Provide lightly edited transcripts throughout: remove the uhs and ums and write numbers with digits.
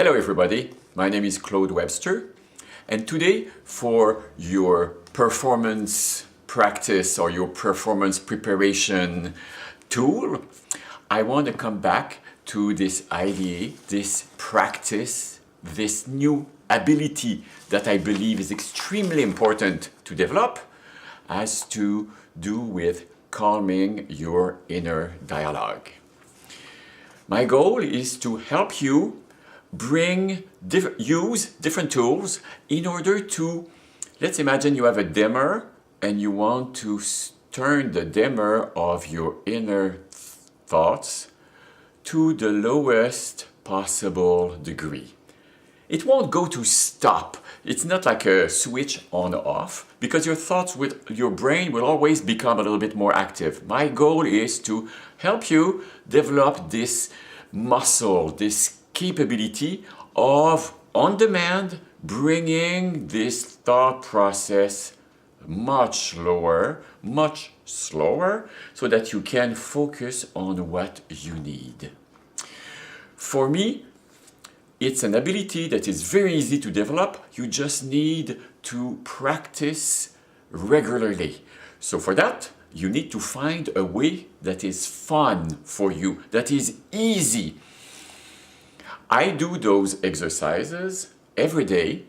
Hello everybody, my name is Claude Webster, and today for your performance practice or your performance preparation tool, I want to come back to this idea, this practice, this new ability that I believe is extremely important to develop, has to do with calming your inner dialogue. My goal is to help you use different tools in order to, let's imagine you have a dimmer and you want to turn the dimmer of your inner thoughts to the lowest possible degree. It won't go to stop. It's not like a switch on or off, because your thoughts with your brain will always become a little bit more active. My goal is to help you develop this muscle, this capability of, on demand, bringing this thought process much lower, much slower, so that you can focus on what you need. For me, it's an ability that is very easy to develop. You just need to practice regularly. So for that, you need to find a way that is fun for you, that is easy. I do those exercises every day.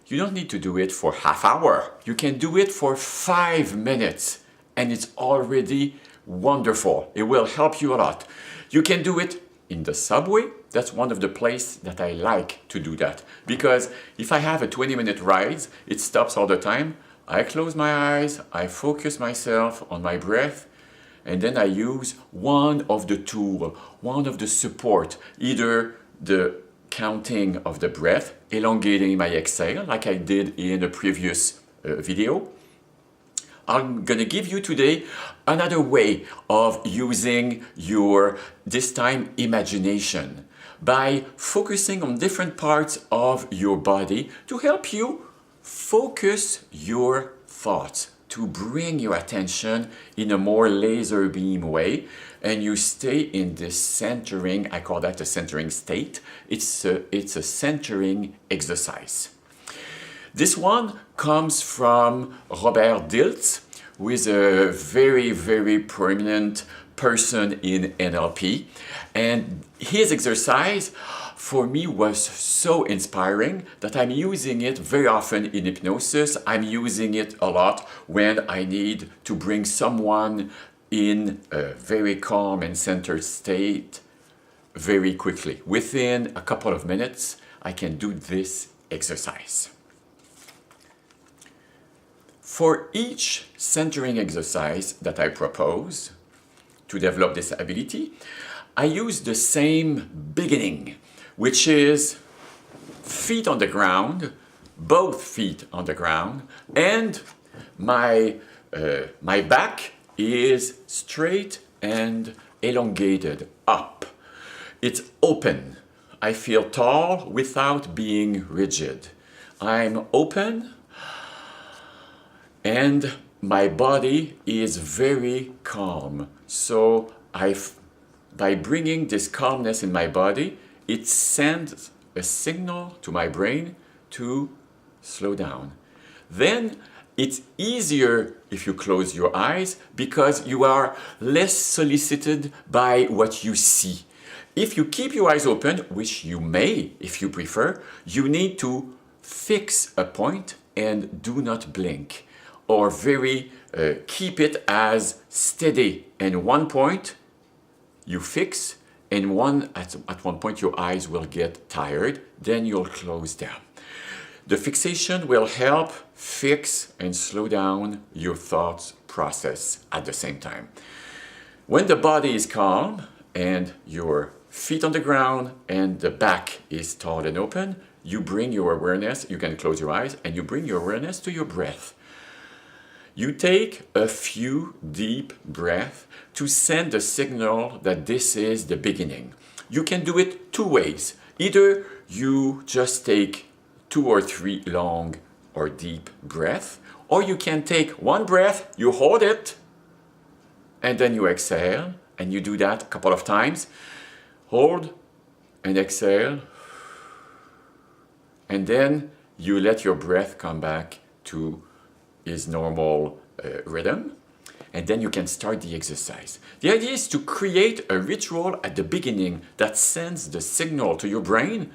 You don't need to do it for half hour. You can do it for 5 minutes and it's already wonderful. It will help you a lot. You can do it in the subway. That's one of the places that I like to do that, because if I have a 20-minute ride, it stops all the time. I close my eyes, I focus myself on my breath, and then I use one of the tools, one of the support, either the counting of the breath, elongating my exhale, like I did in a previous video. I'm going to give you today another way of using your, this time, imagination, by focusing on different parts of your body to help you focus your thoughts, to bring your attention in a more laser beam way, and you stay in this centering, I call that a centering state. It's a centering exercise. This one comes from Robert Dilts, who is a very, very prominent person in NLP. And his exercise for me was so inspiring that I'm using it very often in hypnosis. I'm using it a lot when I need to bring someone in a very calm and centered state very quickly. Within a couple of minutes, I can do this exercise. For each centering exercise that I propose to develop this ability, I use the same beginning, which is feet on the ground, both feet on the ground, and my back is straight and elongated up. It's open. I feel tall without being rigid. I'm open and my body is very calm. So by bringing this calmness in my body, it sends a signal to my brain to slow down. Then it's easier if you close your eyes, because you are less solicited by what you see. If you keep your eyes open, which you may if you prefer, you need to fix a point and do not blink, or keep it as steady. And one point you fix, and at one point your eyes will get tired, then you'll close down. The fixation will help fix and slow down your thoughts process at the same time. When the body is calm and your feet on the ground and the back is tall and open, you bring your awareness, you can close your eyes, and you bring your awareness to your breath. You take a few deep breaths to send a signal that this is the beginning. You can do it two ways. Either you just take 2 or 3 long or deep breaths, or you can take one breath, you hold it, and then you exhale, and you do that a couple of times. Hold and exhale. and then you let your breath come back to its normal rhythm, and then you can start the exercise. The idea is to create a ritual at the beginning that sends the signal to your brain,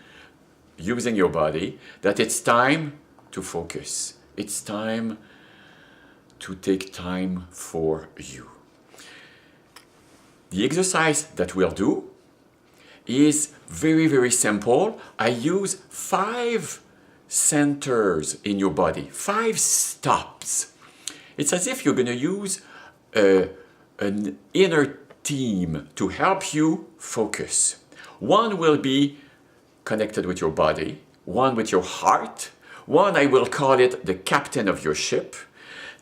using your body, that it's time to focus. It's time to take time for you. The exercise that we'll do is very, very simple. I use 5 centers in your body, 5 stops. It's as if you're going to use an inner team to help you focus. One will be connected with your body, one with your heart, one I will call it the captain of your ship.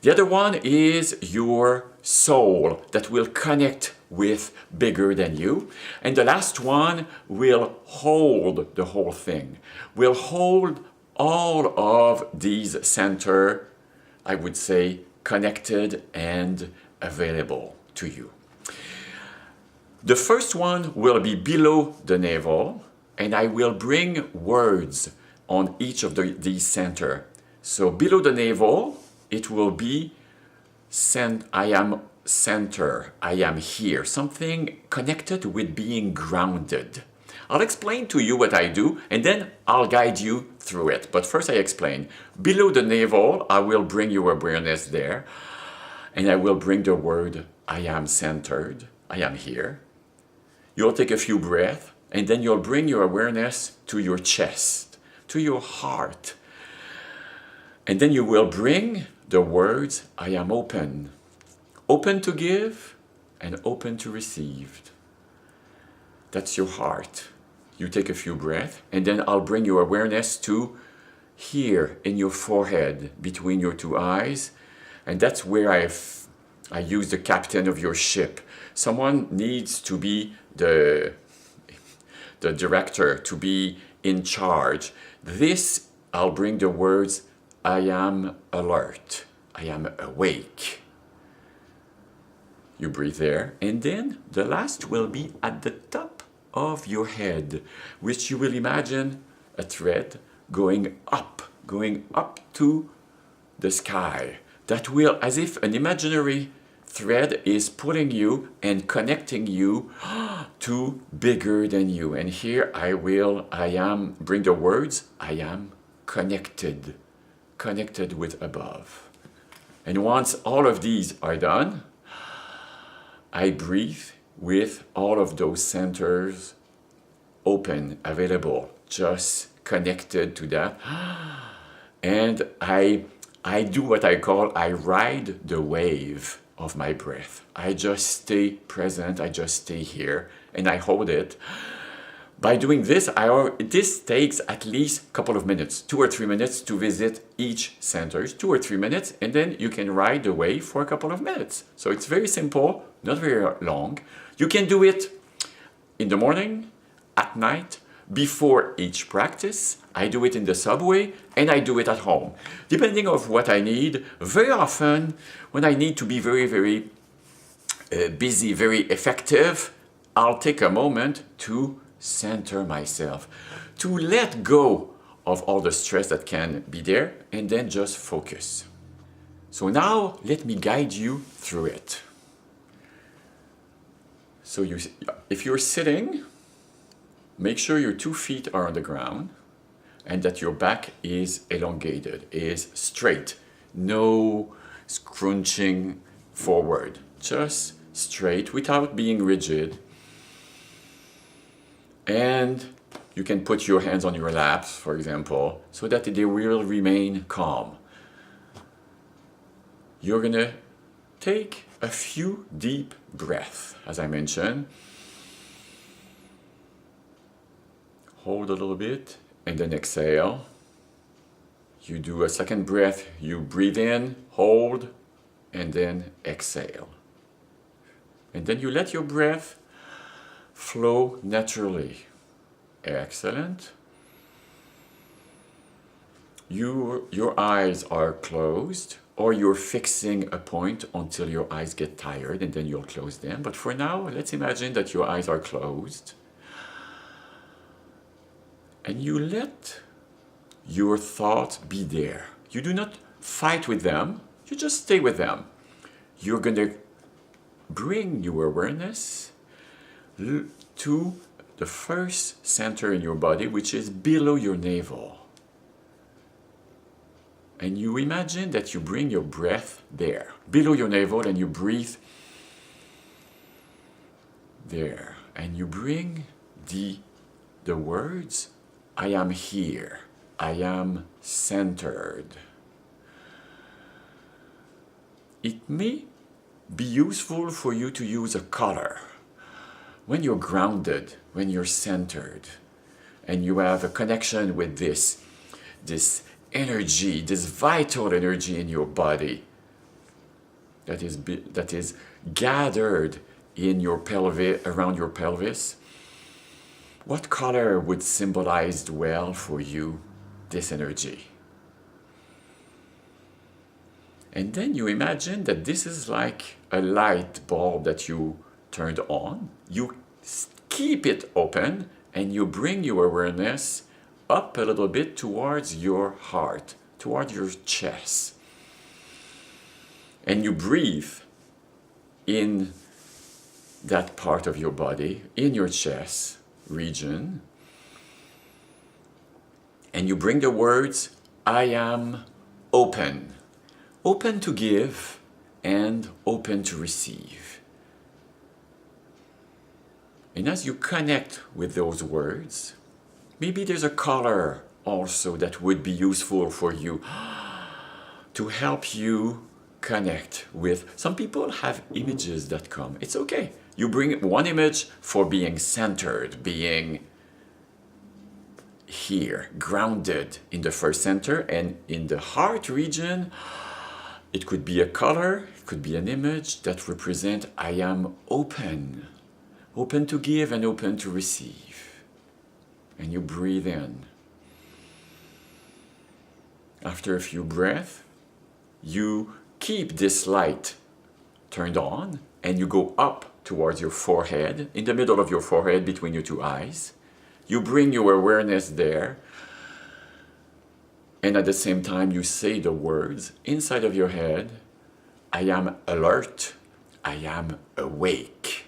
The other one is your soul that will connect with bigger than you. And the last one will hold the whole thing, will hold all of these center, I would say, connected and available to you. The first one will be below the navel, and I will bring words on each of these center. So below the navel, it will be I am center, I am here, something connected with being grounded. I'll explain to you what I do, and then I'll guide you through it. But first I explain. Below the navel, I will bring your awareness there, and I will bring the word I am centered, I am here. You'll take a few breaths, and then you'll bring your awareness to your chest, to your heart. And then you will bring the words, I am open. Open to give and open to receive. That's your heart. You take a few breaths, and then I'll bring your awareness to here in your forehead, between your 2 eyes. And that's where I use the captain of your ship. Someone needs to be the director, to be in charge. This, I'll bring the words, I am alert, I am awake. You breathe there, and then the last will be at the top of your head, which you will imagine a thread going up to the sky. That will, as if an imaginary thread is pulling you and connecting you to bigger than you. And here bring the words, I am connected with above. And once all of these are done, I breathe with all of those centers open, available, just connected to that. And I do what I call, I ride the wave of my breath. I just stay present, I just stay here, and I hold it. By doing this, this takes at least a couple of minutes, 2 or 3 minutes to visit each center, 2 or 3 minutes, and then you can ride the wave for a couple of minutes. So it's very simple, not very long. You can do it in the morning, at night, before each practice. I do it in the subway, and I do it at home. Depending on what I need, very often, when I need to be very, very busy, very effective, I'll take a moment to center myself, to let go of all the stress that can be there, and then just focus. So now, let me guide you through it. So if you're sitting, make sure your 2 feet are on the ground and that your back is elongated, is straight. No scrunching forward, just straight without being rigid. And you can put your hands on your laps, for example, so that they will remain calm. You're gonna take a few deep breaths, as I mentioned. Hold a little bit, and then exhale. You do a second breath, you breathe in, hold, and then exhale. And then you let your breath flow naturally. Excellent. Your eyes are closed, or you're fixing a point until your eyes get tired, and then you'll close them. But for now, let's imagine that your eyes are closed. And you let your thoughts be there. You do not fight with them, you just stay with them. You're going to bring your awareness to the first center in your body, which is below your navel. And you imagine that you bring your breath there, below your navel, and you breathe there. And you bring the words, I am here, I am centered. It may be useful for you to use a color. When you're grounded, when you're centered, and you have a connection with this energy, this vital energy in your body that is gathered in your pelvis, around your pelvis, what color would symbolize well for you this energy? And then you imagine that this is like a light bulb that you turned on. You keep it open and you bring your awareness up a little bit towards your heart, toward your chest. And you breathe in that part of your body, in your chest region. And you bring the words, I am open. Open to give and open to receive. And as you connect with those words, maybe there's a color also that would be useful for you to help you connect with. Some people have images that come. It's okay. You bring one image for being centered, being here, grounded in the first center, and in the heart region, it could be a color, it could be an image that represents I am open. Open to give and open to receive. And you breathe in. After a few breaths, you keep this light turned on and you go up towards your forehead, in the middle of your forehead between your two eyes. You bring your awareness there. And at the same time, you say the words inside of your head, I am alert, I am awake.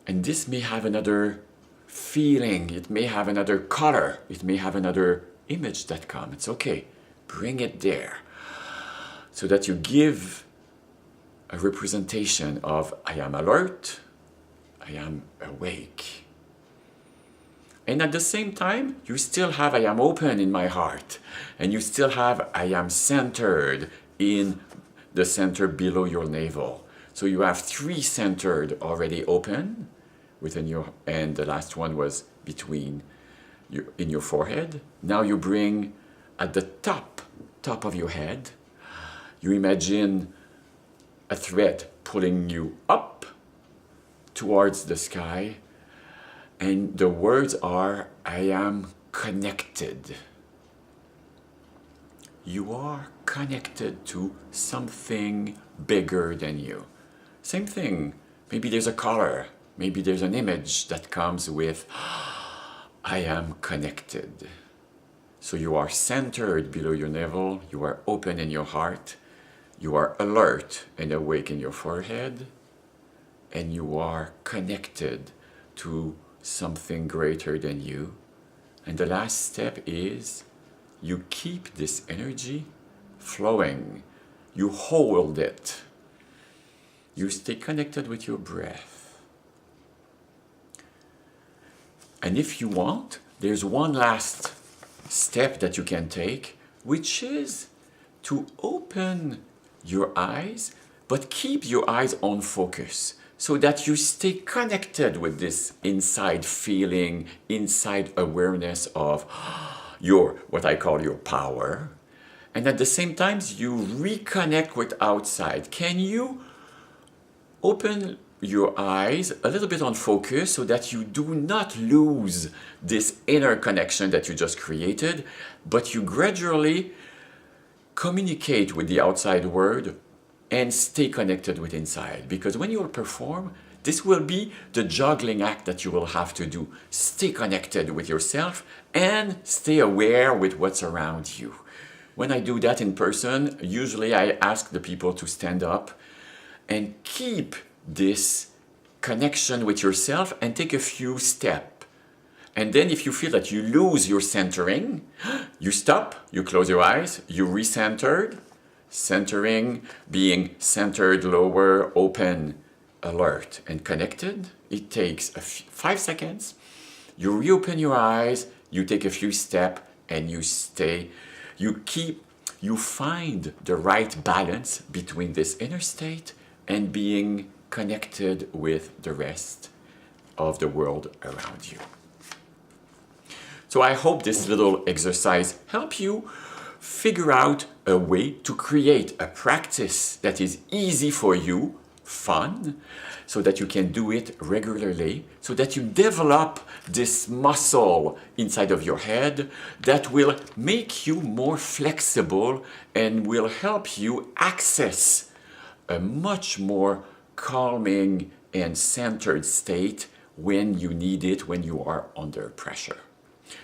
And this may have another feeling, it may have another color, it may have another image that comes. It's okay, bring it there. So that you give a representation of I am alert, I am awake. And at the same time, you still have I am open in my heart. And you still have I am centered in the center below your navel. So you have three centered already open within your, and the last one was between you, in your forehead. Now you bring at the top of your head, you imagine a thread pulling you up towards the sky. And the words are, I am connected. You are connected to something bigger than you. Same thing, maybe there's a color, maybe there's an image that comes with, I am connected. So you are centered below your navel, you are open in your heart, you are alert and awake in your forehead, and you are connected to something greater than you. And the last step is you keep this energy flowing. You hold it. You stay connected with your breath. And if you want, there's one last step that you can take, which is to open your eyes, but keep your eyes on focus, so that you stay connected with this inside feeling, inside awareness of your, what I call your power. And at the same time, you reconnect with outside. Can you open your eyes a little bit on focus so that you do not lose this inner connection that you just created, but you gradually communicate with the outside world and stay connected with inside. Because when you perform, This will be the juggling act that you will have to do. Stay connected with yourself and stay aware with what's around you. When I do that in person, usually I ask the people to stand up and keep this connection with yourself and take a few steps. And then if you feel that you lose your centering, you stop, you close your eyes, you recentered. Centering, being centered, lower, open, alert, and connected. It takes 5 seconds. You reopen your eyes, you take a few steps, and you stay. You find the right balance between this inner state and being connected with the rest of the world around you. So I hope this little exercise helps you figure out a way to create a practice that is easy for you, fun, so that you can do it regularly, so that you develop this muscle inside of your head that will make you more flexible and will help you access a much more calming and centered state when you need it, when you are under pressure.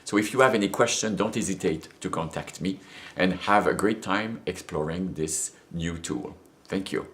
So if you have any question, don't hesitate to contact me and have a great time exploring this new tool. Thank you.